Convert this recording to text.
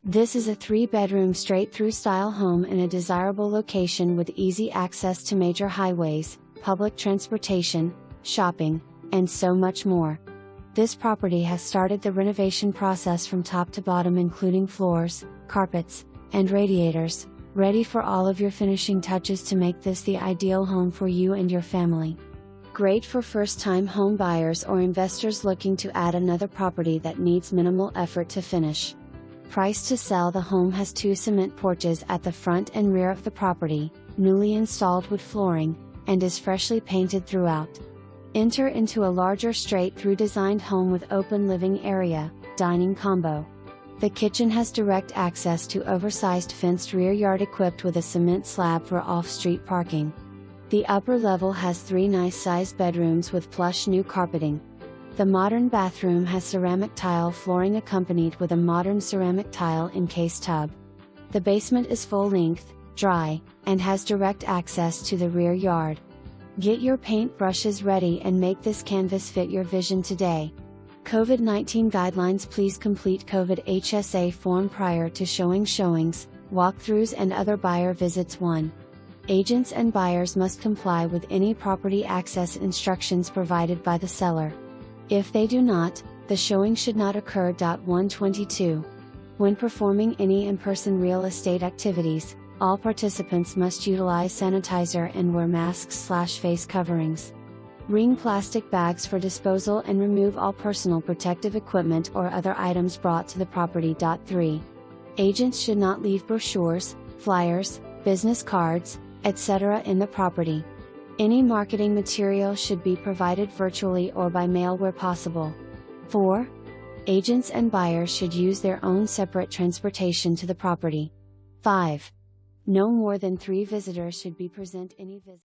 This is a 3-bedroom straight-through style home in a desirable location with easy access to major highways, public transportation, shopping, and so much more. This property has started the renovation process from top to bottom, including floors, carpets, and radiators, ready for all of your finishing touches to make this the ideal home for you and your family. Great for first-time home buyers or investors looking to add another property that needs minimal effort to finish. Price to sell: the home has 2 cement porches at the front and rear of the property, newly installed wood flooring, and is freshly painted throughout. Enter into a larger straight-through designed home with open living area, dining combo. The kitchen has direct access to oversized fenced rear yard equipped with a cement slab for off-street parking. The upper level has 3 nice-sized bedrooms with plush new carpeting. The modern bathroom has ceramic tile flooring accompanied with a modern ceramic tile encased tub. The basement is full-length, dry, and has direct access to the rear yard. Get your paint brushes ready and make this canvas fit your vision today. COVID-19 guidelines: please complete COVID HSA form prior to showings, walkthroughs and other buyer visits. 1. Agents and buyers must comply with any property access instructions provided by the seller. If they do not, the showing should not occur. 122. When performing any in-person real estate activities, all participants must utilize sanitizer and wear masks/face coverings. Bring plastic bags for disposal and remove all personal protective equipment or other items brought to the property. 3. Agents should not leave brochures, flyers, business cards, etc. in the property. Any marketing material should be provided virtually or by mail where possible. 4. Agents and buyers should use their own separate transportation to the property. 5. No more than 3 visitors should be present any visit.